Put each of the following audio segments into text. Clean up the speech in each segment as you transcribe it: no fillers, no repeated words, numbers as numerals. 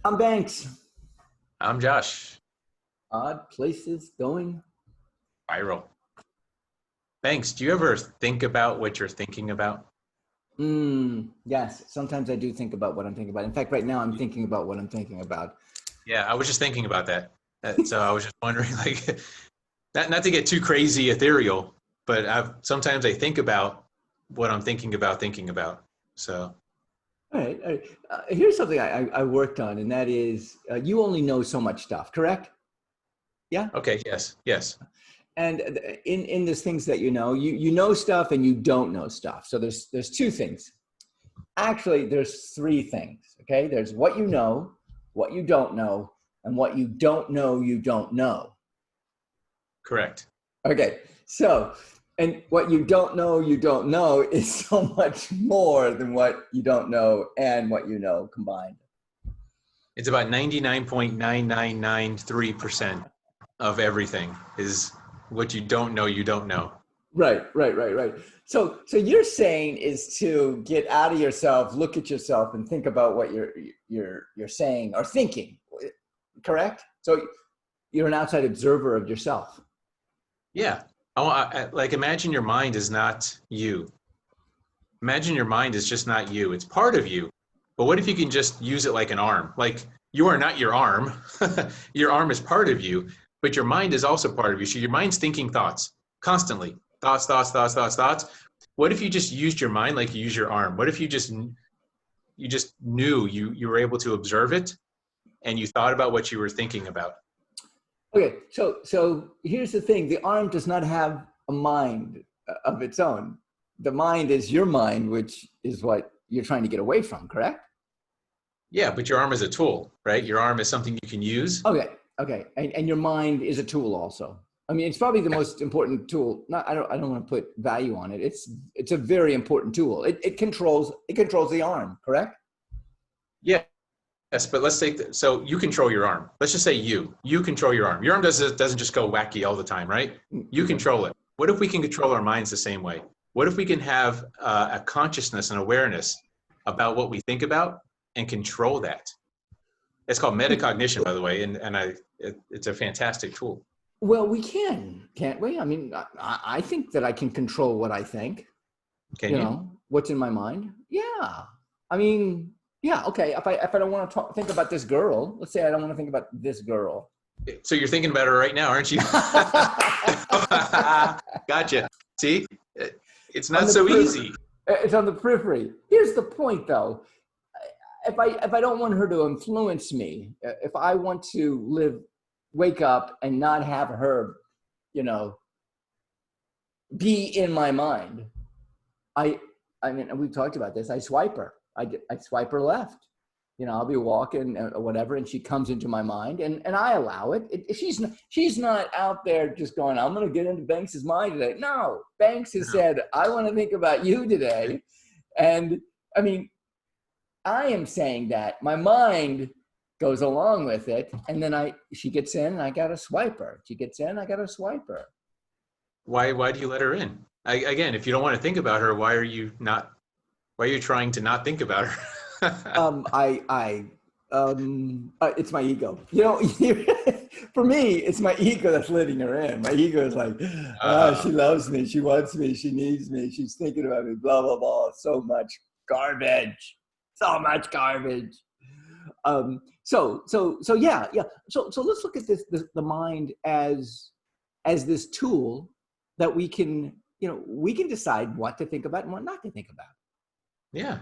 I'm Banks. I'm Josh. Odd places going. Viral. Thanks. Do you ever think about what you're thinking about? Yes, sometimes I do think about what I'm thinking about. In fact, right now I'm thinking about what I'm thinking about. Yeah, I was just thinking about that. So I was just wondering, like, not to get too crazy ethereal, but sometimes I think about what I'm thinking about. So, All right. Here's something I worked on, and that is you only know so much stuff, correct? Yeah. okay, yes, yes, And in these things that you know stuff and you don't know stuff. So there's two things. Actually, there's three things. Okay. There's what you know, what you don't know, and what you don't know you don't know. correct. Okay, so, and what you don't know is so much more than what you don't know and what you know combined. It's about 99.9993% of everything is what you don't know. Right. So you're saying is to get out of yourself, look at yourself, and think about what you're saying or thinking. Correct? So you're an outside observer of yourself. Yeah. Like imagine your mind is not you. Imagine your mind is just not you. It's part of you. But what if you can just use it like an arm? Like you are not your arm. Your arm is part of you, but your mind is also part of you. So your mind's thinking thoughts constantly. Thoughts. What if you just used your mind like you use your arm? What if you just knew you were able to observe it and you thought about what you were thinking about? Okay, so here's the thing: the arm does not have a mind of its own. The mind is your mind, which is what you're trying to get away from. Correct? Yeah, but your arm is a tool, right? Your arm is something you can use. Okay, and your mind is a tool also. I mean, it's probably the most important tool. Not, I don't want to put value on it. It's a very important tool. It controls the arm. Correct? Yeah. Yes, but let's take so you control your arm. Let's just say you control your arm. Your arm doesn't just go wacky all the time, right? You Okay. control it. What if we can control our minds the same way? What if we can have a consciousness and awareness about what we think about and control that? It's called metacognition, by the way, it's a fantastic tool. Well, we can, can't we? I mean, I think that I can control what I think. Can you? What's in my mind. Yeah. I mean, yeah. Okay. If I don't want to think about this girl, let's say I don't want to think about this girl. So you're thinking about her right now, aren't you? Gotcha. See, it's On not the so easy. it's on the periphery. Here's the point, though. If I don't want her to influence me, if I want to wake up and not have her, you know, be in my mind, I I mean, we've talked about this. I swipe her. I swipe her left. I'll be walking or whatever, and she comes into my mind, and I allow it. She's not out there just going, I'm going to get into Banks's mind today. No, Banks has No. said, I want to think about you today, and I mean, I am saying that my mind goes along with it, and then she gets in, and I got to swipe her. She gets in, I got to swipe her. Why do you let her in? Again, if you don't want to think about her, why are you trying to not think about her? It's my ego. For me, it's my ego that's letting her in. My ego is like, uh, she loves me, she wants me, she needs me, she's thinking about me, blah, blah, blah. So much garbage. So much garbage. So yeah. So let's look at the mind as this tool that we can decide what to think about and what not to think about. yeah.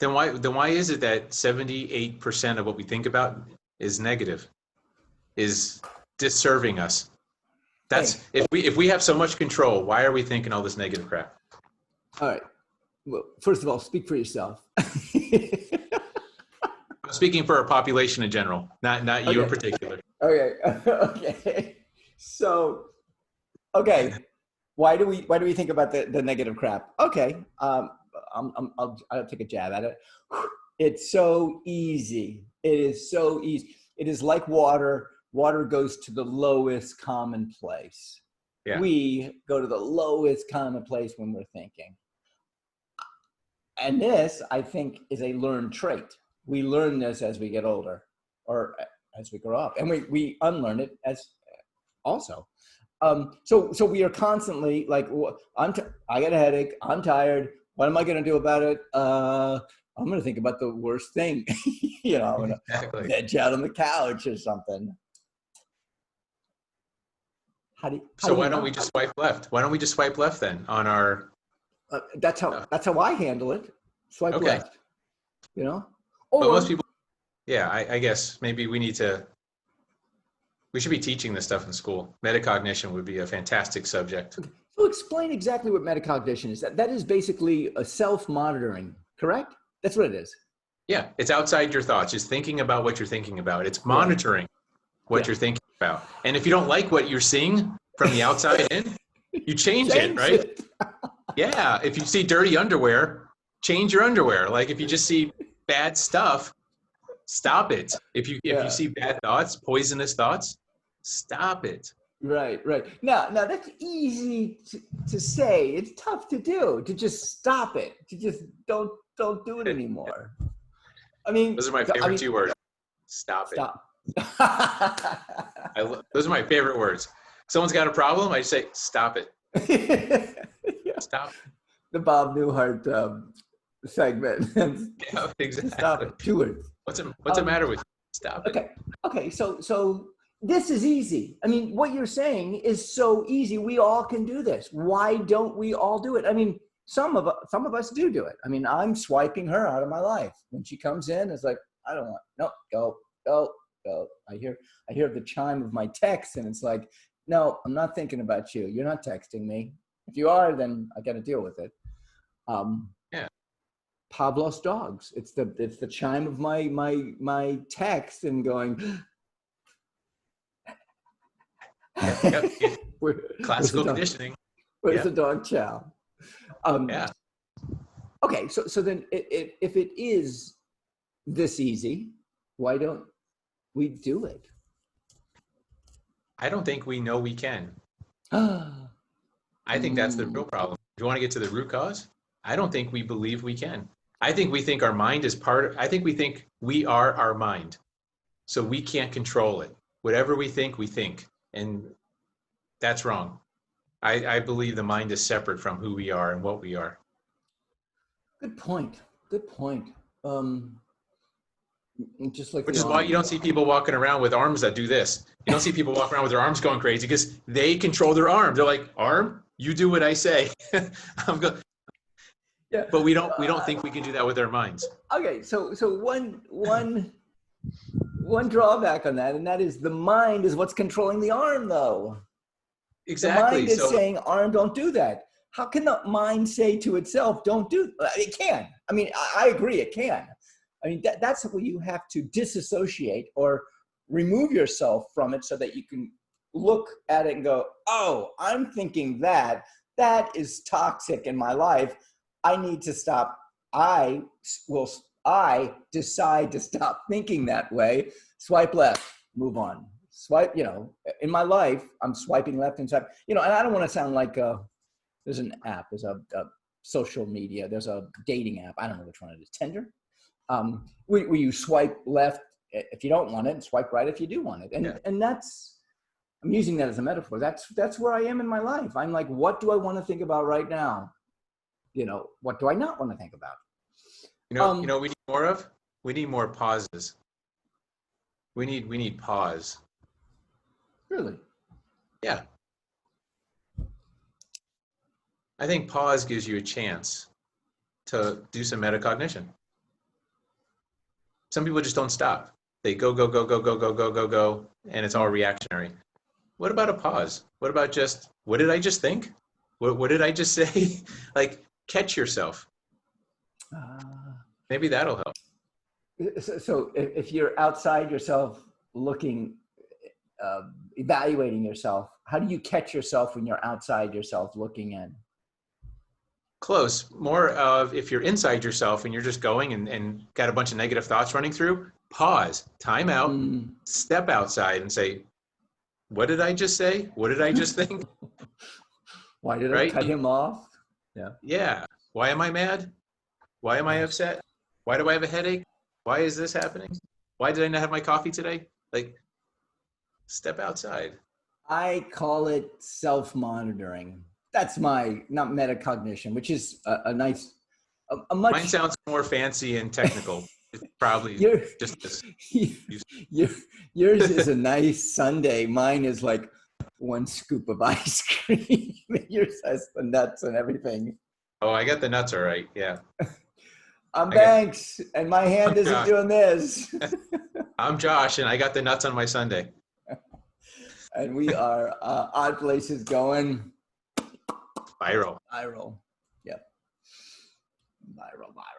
Then why is it that 78% of what we think about is negative, is disserving us? Hey, That's if we have so much control, why are we thinking all this negative crap? all right. Well, first of all, speak for yourself. I'm speaking for our population in general, not you in Okay. particular. Okay. Okay. So, okay. Why do we think about the negative crap? Okay. I'll take a jab at it. It's so easy. It is so easy. It is like water. Water goes to the lowest common place. Yeah. We go to the lowest common place when we're thinking. And this, I think, is a learned trait. We learn this as we get older. or as we grow up, and we unlearn it as also. So we are constantly like, I got a headache. I'm tired. What am I going to do about it? I'm going to think about the worst thing. I'm going to veg out on the couch or something. So why don't we just swipe left? Why don't we just swipe left then on our? That's how I handle it. Swipe left. Or but most people, yeah, I guess maybe we should be teaching this stuff in school. Metacognition would be a fantastic subject. Okay. So explain exactly what metacognition is. That is basically a self-monitoring, correct? That's what it is. Yeah, it's outside your thoughts. It's thinking about what you're thinking about. It's monitoring what you're thinking about. And if you don't like what you're seeing from the outside in, you change it, right? Yeah, if you see dirty underwear, change your underwear. Like if you just see bad stuff, stop it. If you see bad thoughts, poisonous thoughts, stop it. Right. Now that's easy to say. It's tough to do. To just stop it. To just don't do it anymore. I mean, those are my favorite 2 words. Stop it. Those are my favorite words. Someone's got a problem, I say, stop it. Stop. The Bob Newhart segment. Yeah, exactly. Stop it. 2 words. What's the matter with you? Stop it. Okay. So this is easy. I mean, what you're saying is so easy. We all can do this. Why don't we all do it? I mean, some of us do it. I mean, I'm swiping her out of my life. When she comes in, it's like, I don't want, no, go. I hear the chime of my text, and it's like, no, I'm not thinking about you. You're not texting me. If you are, then I got to deal with it. Pavlov's dogs. It's the chime of my text and going. Classical conditioning. Where's the dog chow? Okay, so then if it is this easy, why don't we do it? I don't think we know we can. I think that's the real problem. If you want to get to the root cause, I don't think we believe we can. I think we think our mind is I think we think we are our mind. So we can't control it. Whatever we think. And that's wrong. I believe the mind is separate from who we are and what we are. Good point. Which is why you don't see people walking around with arms that do this. You don't see people walking around with their arms going crazy because they control their arm. They're like, arm, you do what I say. Yeah. But we don't think we can do that with our minds. Okay, so one drawback on that, and that is the mind is what's controlling the arm, though. Exactly. The mind is saying, arm, don't do that. How can the mind say to itself, don't do it? It can. I mean, I agree, it can. I mean, that's what you have to disassociate or remove yourself from it so that you can look at it and go, oh, I'm thinking that is toxic in my life. I need to stop. I decide to stop thinking that way. Swipe left, move on. Swipe, in my life, I'm swiping left and swipe, and I don't want to sound like there's an app, there's a social media, there's a dating app. I don't know which one it is. Tinder. Where you swipe left if you don't want it and swipe right if you do want it. And I'm using that as a metaphor. That's where I am in my life. I'm like, what do I want to think about right now? What do I not want to think about? We need more of? We need more pauses. We need pause. Really? Yeah. I think pause gives you a chance to do some metacognition. Some people just don't stop. They go, and it's all reactionary. What about a pause? What about what did I just think? What did I just say? Like, catch yourself. Maybe that'll help. So if you're outside yourself looking, evaluating yourself, how do you catch yourself when you're outside yourself looking in? Close. More of if you're inside yourself and you're just going and got a bunch of negative thoughts running through, pause, time out, step outside and say, what did I just say? What did I just think? Why did I cut him off? Yeah. Yeah. Why am I mad? Why am I upset? Why do I have a headache? Why is this happening? Why did I not have my coffee today? Like, step outside. I call it self-monitoring. That's my, not metacognition, which is a nice, a Mine much, sounds more fancy and technical. It's probably your, just this. your, yours is a nice sundae. Mine is like one scoop of ice cream. Yours has the nuts and everything. Oh, I got the nuts all right. Yeah. I'm I got, Banks, and my hand I'm isn't Josh. doing this. I'm Josh, and I got the nuts on my Sunday. And we are Odd Places going Viral. viral. Yep. Viral, viral.